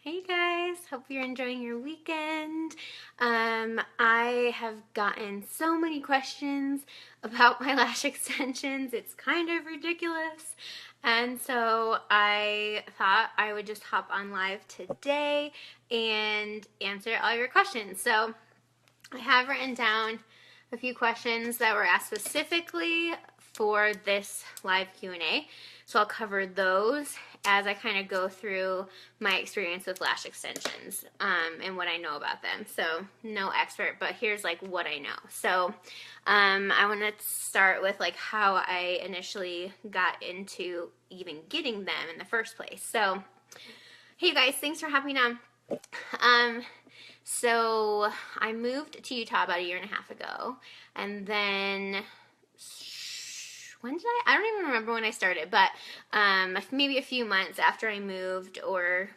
Hey guys, hope you're enjoying your weekend. I have gotten so many questions about my lash extensions. It's kind of ridiculous. And so I thought I would just hop on live today and answer all your questions. So I have written down a few questions that were asked specifically for this live Q&A. So I'll cover those as I kind of go through my experience with lash extensions and what I know about them. So no expert, but here's like what I know. So I want to start with like how I initially got into even getting them in the first place. So hey guys, thanks for having me on. So I moved to Utah about a year and a half ago, and then when did I don't even remember when I started, but maybe a few months after I moved, or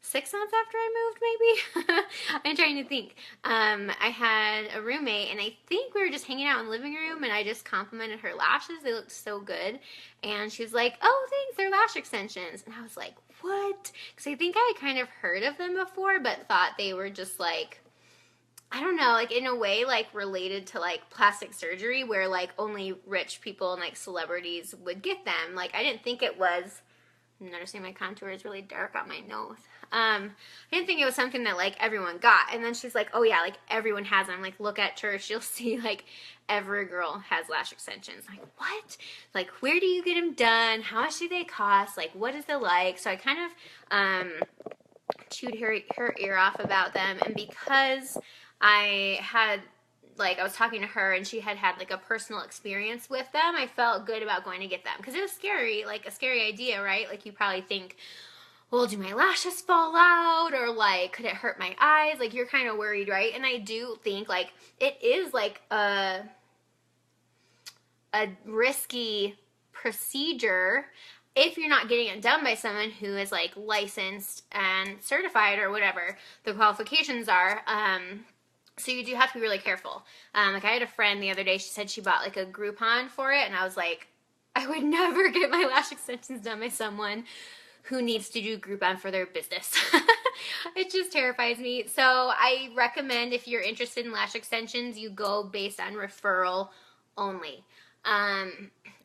6 months after I moved, maybe. I'm trying to think. I had a roommate, and I think we were just hanging out in the living room, and I just complimented her lashes. They looked so good, and she was like, "Oh, thanks, they're lash extensions," and I was like, "What?" Because I think I had kind of heard of them before, but thought they were just like, I don't know, like in a way like related to like plastic surgery, where like only rich people and like celebrities would get them. Like I didn't think it was, I'm noticing my contour is really dark on my nose. I didn't think it was something that like everyone got. And then she's like, "Oh yeah, like everyone has them. Like look at church, you'll see like every girl has lash extensions." I'm like, what? Like where do you get them done? How much do they cost? Like what is it like? So I kind of chewed her ear off about them, and because I was talking to her and she had like a personal experience with them, I felt good about going to get them, because it was scary, like a scary idea, right? Like you probably think, well, do my lashes fall out, or like could it hurt my eyes? Like you're kind of worried, right? And I do think like it is like a risky procedure if you're not getting it done by someone who is like licensed and certified, or whatever the qualifications are. So you do have to be really careful. Like I had a friend the other day, she said she bought like a Groupon for it, and I was like, I would never get my lash extensions done by someone who needs to do Groupon for their business. It just terrifies me. So I recommend, if you're interested in lash extensions, you go based on referral only.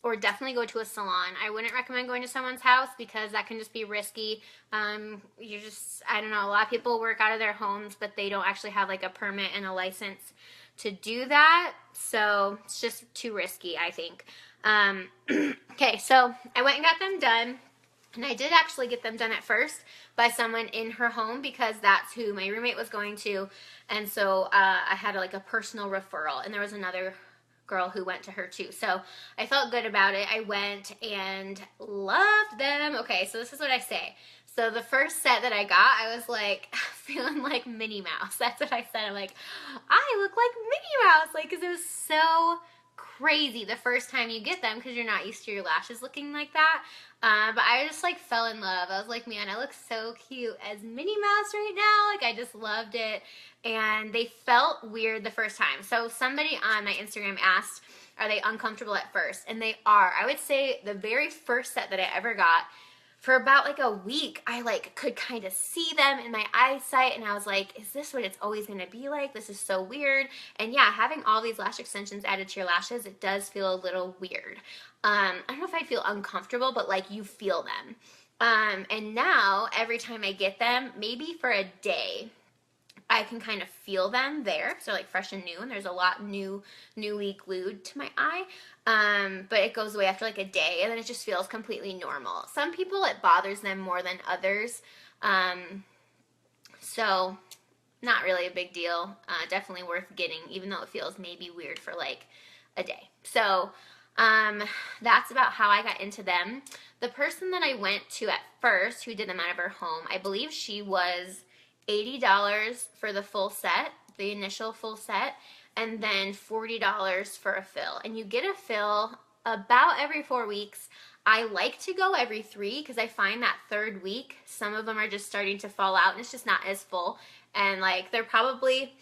Or definitely go to a salon. I wouldn't recommend going to someone's house, because that can just be risky. I don't know, a lot of people work out of their homes, but they don't actually have like a permit and a license to do that. So it's just too risky, I think. Okay, so I went and got them done. And I did actually get them done at first by someone in her home, because that's who my roommate was going to. And so I had like a personal referral, and there was another girl who went to her too. So I felt good about it. I went and loved them. Okay, so this is what I say. So the first set that I got, I was like feeling like Minnie Mouse. That's what I said. I'm like, I look like Minnie Mouse, like, because it was so crazy the first time you get them, because you're not used to your lashes looking like that. But I just like fell in love. I was like, man, I look so cute as Minnie Mouse right now. Like I just loved it. And they felt weird the first time. So somebody on my Instagram asked, are they uncomfortable at first? And they are. I would say the very first set that I ever got, for about like a week, I like could kind of see them in my eyesight, and I was like, is this what it's always going to be like? This is so weird. And yeah, having all these lash extensions added to your lashes, it does feel a little weird. I don't know if I feel uncomfortable, but like you feel them. And now every time I get them, maybe for a day, I can kind of feel them there. So like fresh and new, and there's a lot newly glued to my eye. But it goes away after like a day, and then it just feels completely normal. Some people, it bothers them more than others. So not really a big deal. Definitely worth getting, even though it feels maybe weird for like a day. So that's about how I got into them. The person that I went to at first, who did them out of her home, I believe she was $80 for the full set, the initial full set, and then $40 for a fill. And you get a fill about every 4 weeks. I like to go every 3, because I find that third week, some of them are just starting to fall out, and it's just not as full. And like they're probably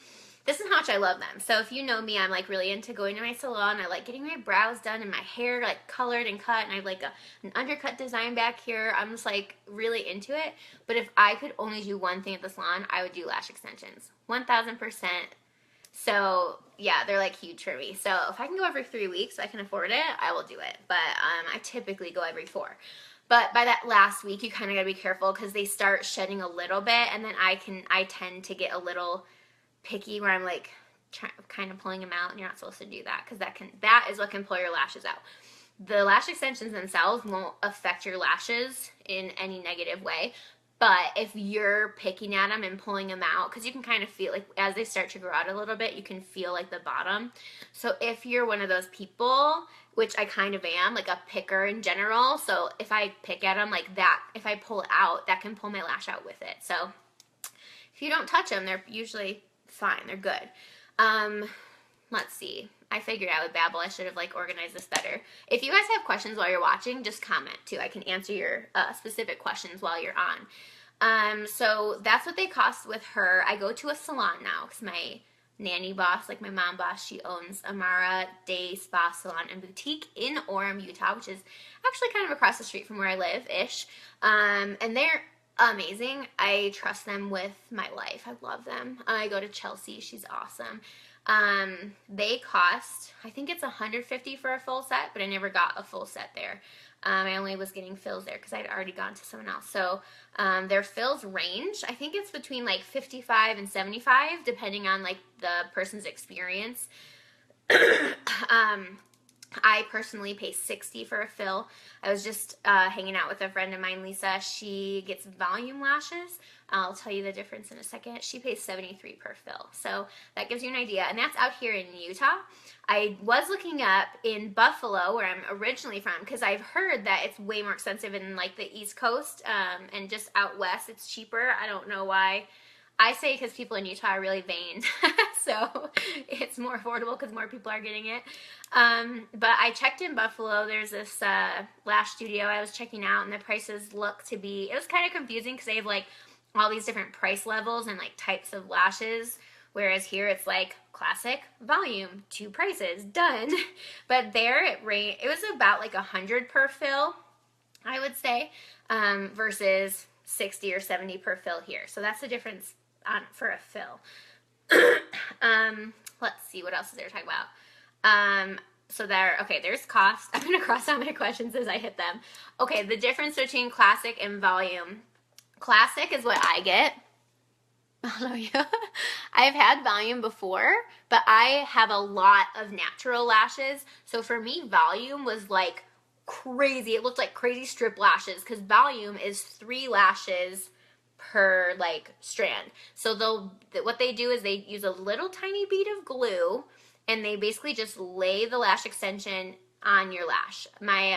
this is how much I love them. So if you know me, I'm like really into going to my salon. I like getting my brows done and my hair like colored and cut, and I have like an undercut design back here. I'm just like really into it. But if I could only do one thing at the salon, I would do lash extensions. 1000%. So yeah, they're like huge for me. So if I can go every 3 weeks, so I can afford it, I will do it. But I typically go every 4. But by that last week, you kind of gotta be careful because they start shedding a little bit, and then I tend to get a little picky where I'm like kind of pulling them out, and you're not supposed to do that because that is what can pull your lashes out. The lash extensions themselves won't affect your lashes in any negative way. But if you're picking at them and pulling them out, because you can kind of feel like as they start to grow out a little bit, you can feel like the bottom. So if you're one of those people, which I kind of am, like a picker in general, so if I pick at them like that, if I pull it out, that can pull my lash out with it. So if you don't touch them, they're usually fine. They're good. Let's see. I figured I would babble. I should have like organized this better. If you guys have questions while you're watching, just comment too. I can answer your specific questions while you're on. So that's what they cost with her. I go to a salon now because my nanny boss, like my mom boss, she owns Amara Day Spa Salon and Boutique in Orem, Utah, which is actually kind of across the street from where I live-ish. And they're amazing. I trust them with my life. I love them. I go to Chelsea. She's awesome. They cost, I think it's $150 for a full set, but I never got a full set there. I only was getting fills there because I'd already gone to someone else. So their fills range, I think it's between like $55 and $75 depending on like the person's experience. I personally pay $60 for a fill. I was just hanging out with a friend of mine, Lisa. She gets volume lashes. I'll tell you the difference in a second. She pays $73 per fill. So that gives you an idea. And that's out here in Utah. I was looking up in Buffalo, where I'm originally from, because I've heard that it's way more expensive in like the East Coast and just out west it's cheaper. I don't know why. I say because people in Utah are really vain, so it's more affordable because more people are getting it. But I checked in Buffalo. There's this lash studio I was checking out, and the prices look to be, it was kind of confusing because they have like all these different price levels and like types of lashes, whereas here it's like classic, volume, 2 prices, done. But there it was about like $100 per fill, I would say, versus $60 or $70 per fill here. So that's the difference for a fill. Let's see, what else is there to talk about? So there's cost. I'm going to cross out my questions as I hit them. Okay, the difference between classic and volume. Classic is what I get. Hello, yeah. I've had volume before, but I have a lot of natural lashes. So for me, volume was like crazy. It looked like crazy strip lashes because volume is 3 lashes per like strand. So what they do is they use a little tiny bead of glue, and they basically just lay the lash extension on your lash. My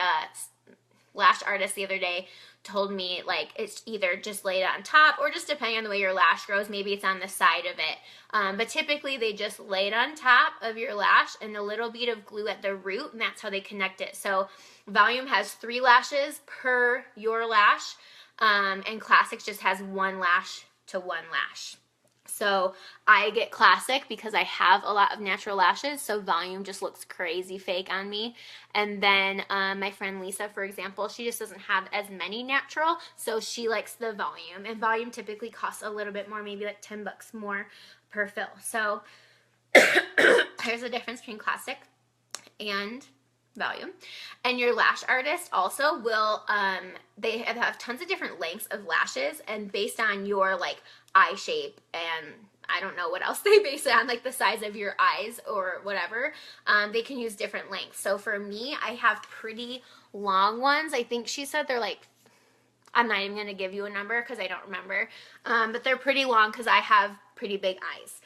lash artist the other day told me like it's either just laid on top or just depending on the way your lash grows, maybe it's on the side of it. But typically they just lay it on top of your lash and a little bead of glue at the root, and that's how they connect it. So volume has 3 lashes per your lash. And classic just has 1 lash to 1 lash. So I get classic because I have a lot of natural lashes, so volume just looks crazy fake on me. And then my friend Lisa, for example, she just doesn't have as many natural, so she likes the volume. And volume typically costs a little bit more, maybe like $10 more per fill. So there's a difference between classic and volume. And your lash artist also will, they have tons of different lengths of lashes, and based on your like eye shape, and I don't know what else they base it on, like the size of your eyes or whatever, they can use different lengths. So for me, I have pretty long ones. I think she said they're like, I'm not even going to give you a number because I don't remember, but they're pretty long because I have pretty big eyes.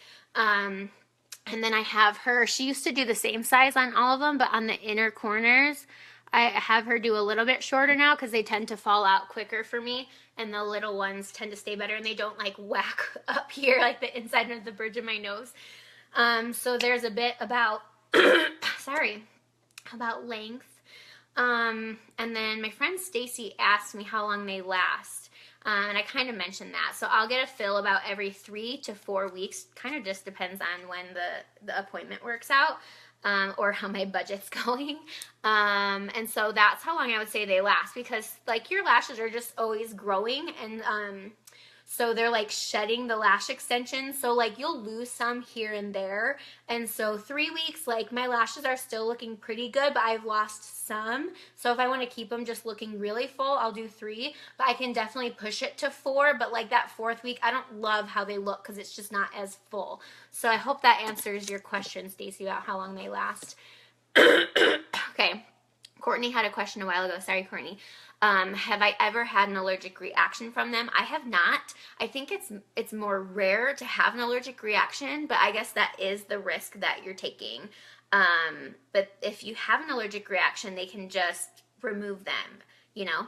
And then I have her, she used to do the same size on all of them, but on the inner corners, I have her do a little bit shorter now because they tend to fall out quicker for me, and the little ones tend to stay better, and they don't like whack up here like the inside of the bridge of my nose. So there's a bit about, about length. And then my friend Stacy asked me how long they last. And I kind of mentioned that. So I'll get a fill about every 3 to 4 weeks. Kind of just depends on when the appointment works out, or how my budget's going. And so that's how long I would say they last, because like your lashes are just always growing, and so they're like shedding the lash extensions. So like you'll lose some here and there. And so 3 weeks, like my lashes are still looking pretty good, but I've lost some. So if I want to keep them just looking really full, I'll do 3, but I can definitely push it to 4. But like that 4th week, I don't love how they look because it's just not as full. So I hope that answers your question, Stacy, about how long they last. Okay. Courtney had a question a while ago. Sorry, Courtney. Have I ever had an allergic reaction from them? I have not. I think it's more rare to have an allergic reaction, but I guess that is the risk that you're taking. But if you have an allergic reaction, they can just remove them, you know.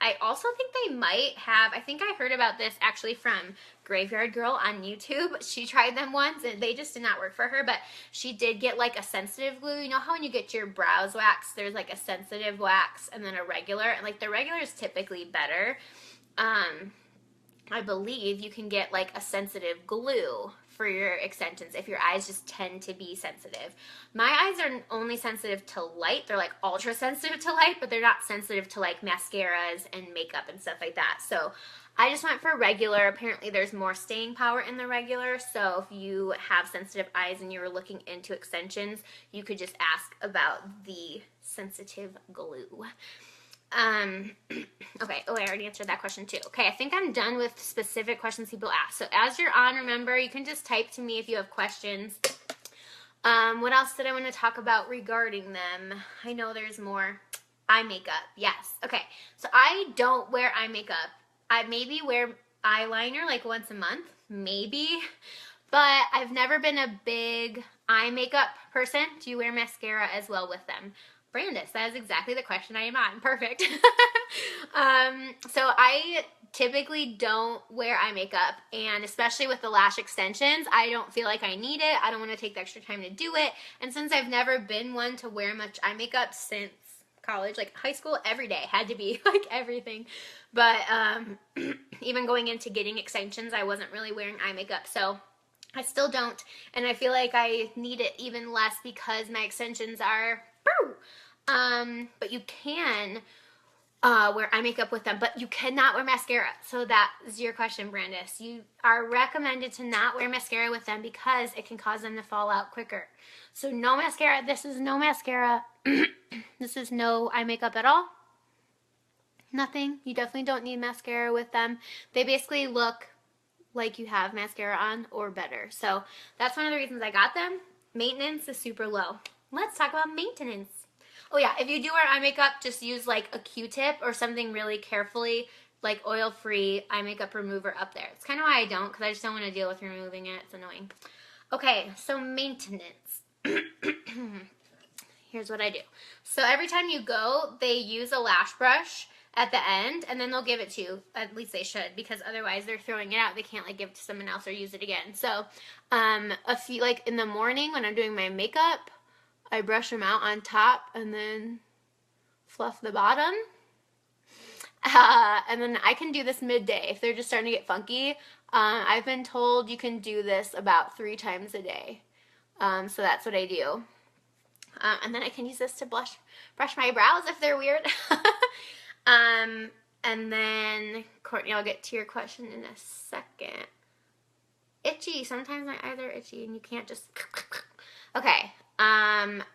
I also think they might have, I think I heard about this actually from Graveyard Girl on YouTube. She tried them once and they just did not work for her, but she did get like a sensitive glue. You know how when you get your brows waxed, there's like a sensitive wax and then a regular, and like the regular is typically better. I believe you can get like a sensitive glue for your extensions if your eyes just tend to be sensitive. My eyes are only sensitive to light. They're like ultra sensitive to light, but they're not sensitive to like mascaras and makeup and stuff like that. So I just went for regular. Apparently there's more staying power in the regular. So if you have sensitive eyes and you were looking into extensions, you could just ask about the sensitive glue. Okay, oh, I already answered that question too. Okay, I think I'm done with specific questions people ask. So as you're on, remember, you can just type to me if you have questions. What else did I want to talk about regarding them? I know there's more. Eye makeup, yes. Okay, so I don't wear eye makeup. I maybe wear eyeliner like once a month, maybe, but I've never been a big eye makeup person. Do you wear mascara as well with them? Brandis, that is exactly the question I am on. Perfect. So I typically don't wear eye makeup, and especially with the lash extensions, I don't feel like I need it. I don't want to take the extra time to do it. And since I've never been one to wear much eye makeup since college, like high school, every day had to be like everything. But even going into getting extensions, I wasn't really wearing eye makeup. So I still don't, and I feel like I need it even less because my extensions are but you can wear eye makeup with them, but you cannot wear mascara. So that is your question, Brandis. You are recommended to not wear mascara with them because it can cause them to fall out quicker. So no mascara. This is no mascara. This is no eye makeup at all. Nothing. You definitely don't need mascara with them. They basically look like you have mascara on or better. So that's one of the reasons I got them. Maintenance is super low. Let's talk about maintenance. Oh yeah, if you do wear eye makeup, just use like a Q-tip or something really carefully, like oil-free eye makeup remover up there. It's kind of why I don't, because I just don't want to deal with removing it. It's annoying. Okay, so maintenance. Here's what I do. So every time you go, they use a lash brush at the end, and then they'll give it to you. At least they should, because otherwise they're throwing it out. They can't like give it to someone else or use it again. So a few, like in the morning when I'm doing my makeup, I brush them out on top and then fluff the bottom. And then I can do this midday if they're just starting to get funky. I've been told you can do this about 3 times a day. So that's what I do. And then I can use this to brush my brows if they're weird. And then, Courtney, I'll get to your question in a second. Itchy. Sometimes my eyes are itchy and you can't just... Okay.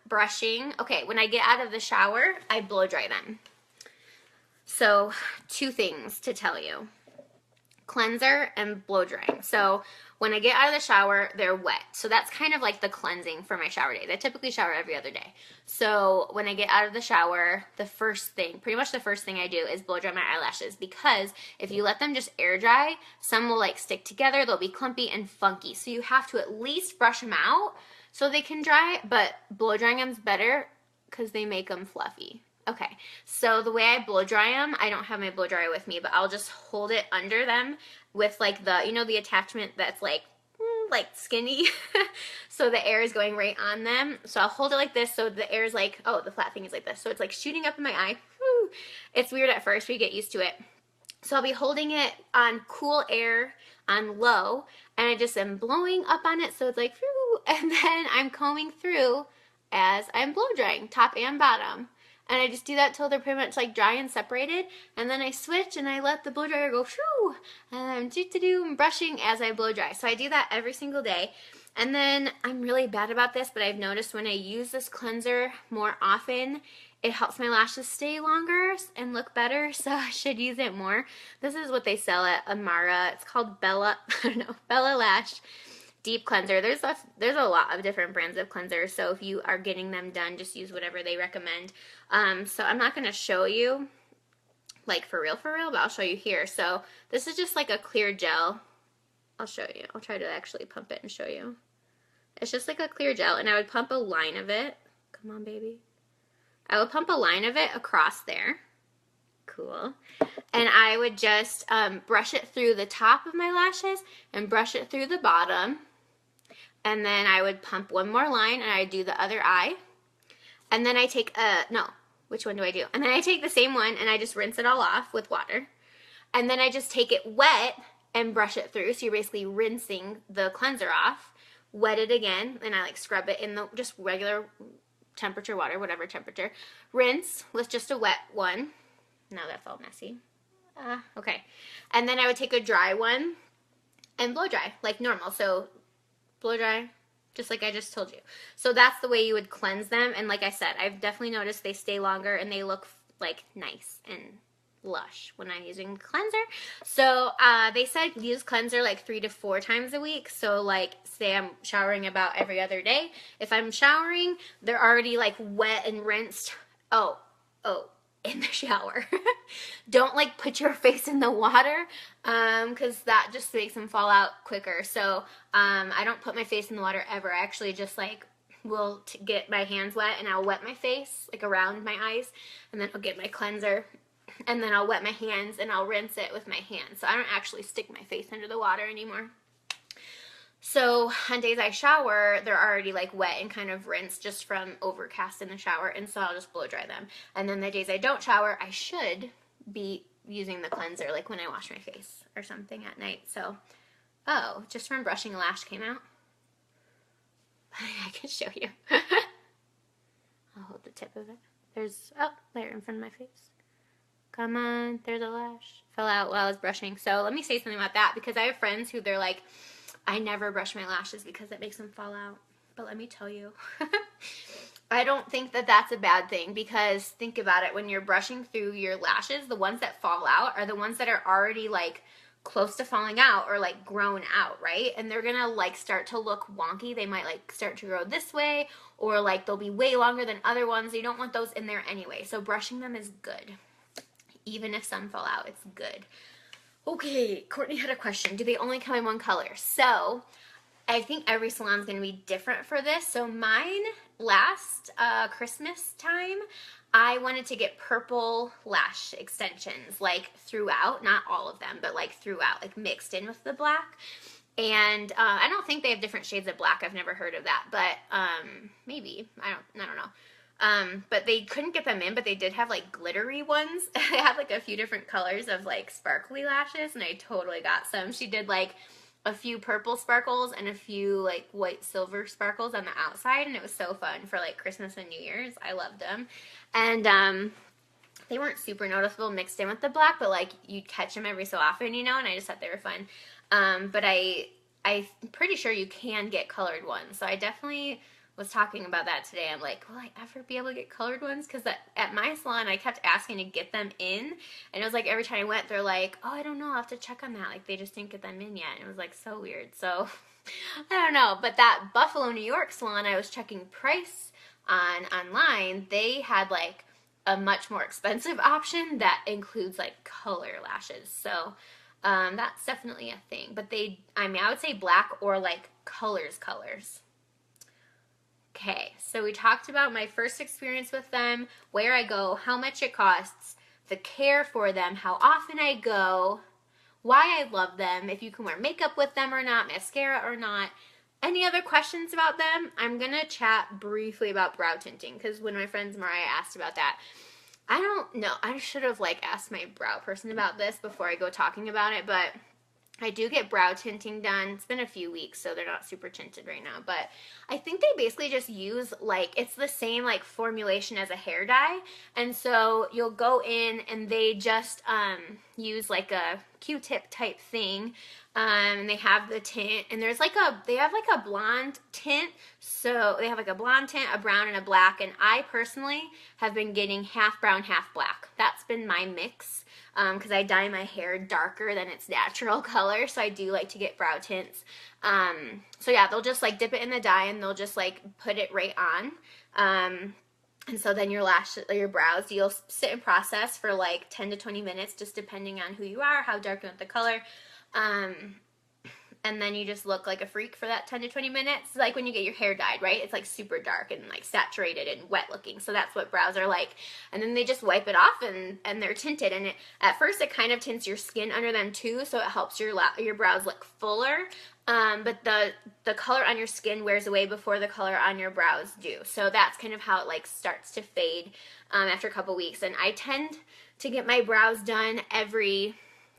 Brushing. Okay, when I get out of the shower, I blow dry them. So, 2 things to tell you. Cleanser and blow drying. So, when I get out of the shower, they're wet. So, that's kind of like the cleansing for my shower days. I typically shower every other day. So, when I get out of the shower, pretty much the first thing I do is blow dry my eyelashes, because if you let them just air dry, some will like stick together, they'll be clumpy and funky. So, you have to at least brush them out so they can dry, but blow drying them's better because they make them fluffy. Okay, so the way I blow dry them, I don't have my blow dryer with me, but I'll just hold it under them with like the, you know, the attachment that's like skinny, so the air is going right on them. So I'll hold it like this, so the air is like, oh, the flat thing is like this, so it's like shooting up in my eye. Whew. It's weird at first, but you get used to it. So I'll be holding it on cool air on low, and I just am blowing up on it so it's like, phew, and then I'm combing through as I'm blow drying, top and bottom. And I just do that till they're pretty much like dry and separated, and then I switch and I let the blow dryer go, phew, and I'm I'm brushing as I blow dry. So I do that every single day. And then I'm really bad about this, but I've noticed when I use this cleanser more often, it helps my lashes stay longer and look better, so I should use it more. This is what they sell at Amara. It's called Bella, I don't know, Bella Lash Deep Cleanser. There's a lot of different brands of cleansers, so if you are getting them done, just use whatever they recommend. So I'm not going to show you, like for real, but I'll show you here. So this is just like a clear gel. I'll show you. I'll try to actually pump it and show you. It's just like a clear gel, and I would pump a line of it. Come on, baby. I would pump a line of it across there. Cool. And I would just brush it through the top of my lashes and brush it through the bottom. And then I would pump one more line, and I do the other eye. And then I take which one do I do? And then I take the same one, and I just rinse it all off with water. And then I just take it wet and brush it through. So you're basically rinsing the cleanser off. Wet it again, and I like scrub it in the just regular temperature water, whatever temperature. Rinse with just a wet one. Now that's all messy. Okay. And then I would take a dry one and blow dry like normal. So blow dry, just like I just told you. So that's the way you would cleanse them. And like I said, I've definitely noticed they stay longer and they look like nice and lush when I'm using cleanser. So they said use cleanser like 3 to 4 times a week. So like say I'm showering about every other day. If I'm showering, they're already like wet and rinsed. Oh, in the shower. Don't like put your face in the water because that just makes them fall out quicker. So I don't put my face in the water ever. I actually just like will get my hands wet, and I'll wet my face like around my eyes, and then I'll get my cleanser, and then I'll wet my hands and I'll rinse it with my hands. So I don't actually stick my face under the water anymore. So on days I shower, they're already like wet and kind of rinsed just from overcast in the shower, and so I'll just blow dry them. And then the days I don't shower, I should be using the cleanser like when I wash my face or something at night. So, just from brushing a lash came out. I can show you. I'll hold the tip of it. There's, there in front of my face. Come on, there's a lash. Fell out while I was brushing. So let me say something about that, because I have friends who they're like, I never brush my lashes because it makes them fall out. But let me tell you, I don't think that that's a bad thing, because think about it. When you're brushing through your lashes, the ones that fall out are the ones that are already like close to falling out or like grown out, right? And they're gonna like start to look wonky. They might like start to grow this way, or like they'll be way longer than other ones. You don't want those in there anyway. So brushing them is good. Even if some fall out, it's good. Okay, Courtney had a question. Do they only come in one color? So I think every salon is going to be different for this. So mine, last Christmas time, I wanted to get purple lash extensions, like throughout, not all of them, but like throughout, like mixed in with the black. And I don't think they have different shades of black. I've never heard of that, but maybe. I don't know. But they couldn't get them in, but they did have like glittery ones. They had like a few different colors of like sparkly lashes, and I totally got some. She did like a few purple sparkles and a few like white silver sparkles on the outside, and it was so fun for like Christmas and New Year's. I loved them. And they weren't super noticeable mixed in with the black, but like you'd catch them every so often, you know, and I just thought they were fun. But I'm pretty sure you can get colored ones, so I definitely was talking about that today. I'm like, will I ever be able to get colored ones? Because at my salon, I kept asking to get them in, and it was like every time I went, they're like, oh, I don't know, I'll have to check on that. Like, they just didn't get them in yet. And it was like so weird. So I don't know. But that Buffalo, New York salon, I was checking price online. They had like a much more expensive option that includes like color lashes. So that's definitely a thing. But I would say black or like colors. Okay, so we talked about my first experience with them, where I go, how much it costs, the care for them, how often I go, why I love them, if you can wear makeup with them or not, mascara or not. Any other questions about them? I'm going to chat briefly about brow tinting, because when my friends Mariah asked about that. I don't know. I should have like asked my brow person about this before I go talking about it, but I do get brow tinting done. It's been a few weeks, so they're not super tinted right now. But I think they basically just use like, it's the same like formulation as a hair dye. And so you'll go in and they just use like a Q-tip type thing. And they have the tint, and there's like they have like a blonde tint. So they have like a blonde tint, a brown, and a black. And I personally have been getting half brown, half black. That's been my mix. Because I dye my hair darker than its natural color, so I do like to get brow tints. So yeah, they'll just like dip it in the dye and they'll just like put it right on. And so then your brows, you'll sit and process for like 10 to 20 minutes, just depending on who you are, how dark you want the color. And then you just look like a freak for that 10 to 20 minutes. Like when you get your hair dyed, right? It's like super dark and like saturated and wet looking. So that's what brows are like. And then they just wipe it off and they're tinted. And at first it kind of tints your skin under them too. So it helps your brows look fuller. But the color on your skin wears away before the color on your brows do. So that's kind of how it like starts to fade after a couple weeks. And I tend to get my brows done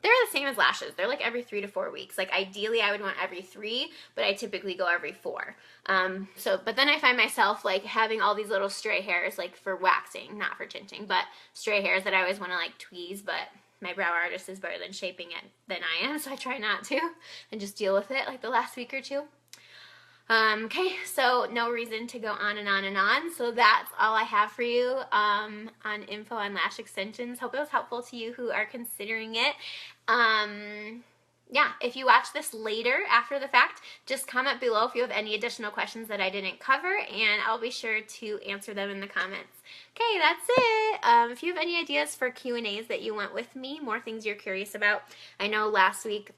they're the same as lashes. They're like every 3 to 4 weeks. Like ideally I would want every 3, but I typically go every 4. But then I find myself like having all these little stray hairs like for waxing, not for tinting, but stray hairs that I always want to like tweeze, but my brow artist is better than shaping it than I am, so I try not to and just deal with it like the last week or two. Okay, so no reason to go on and on and on. So that's all I have for you on info on lash extensions. Hope it was helpful to you who are considering it. Yeah, if you watch this later after the fact, just comment below if you have any additional questions that I didn't cover, and I'll be sure to answer them in the comments. Okay, that's it. If you have any ideas for Q&As that you want with me, more things you're curious about. I know last week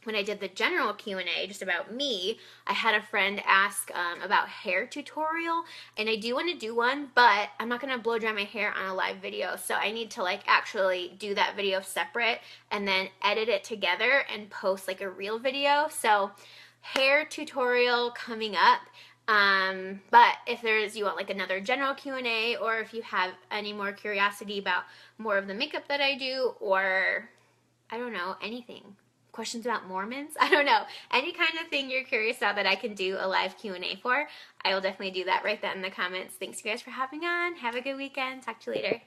when I did the general Q&A just about me, I had a friend ask about hair tutorial, and I do want to do one, but I'm not going to blow dry my hair on a live video, so I need to like actually do that video separate and then edit it together and post like a real video. So hair tutorial coming up. But if you want like another general Q&A, or if you have any more curiosity about more of the makeup that I do, or I don't know, anything. Questions about Mormons? I don't know. Any kind of thing you're curious about that I can do a live Q&A for, I will definitely do that. Write that in the comments. Thanks you guys for hopping on. Have a good weekend. Talk to you later.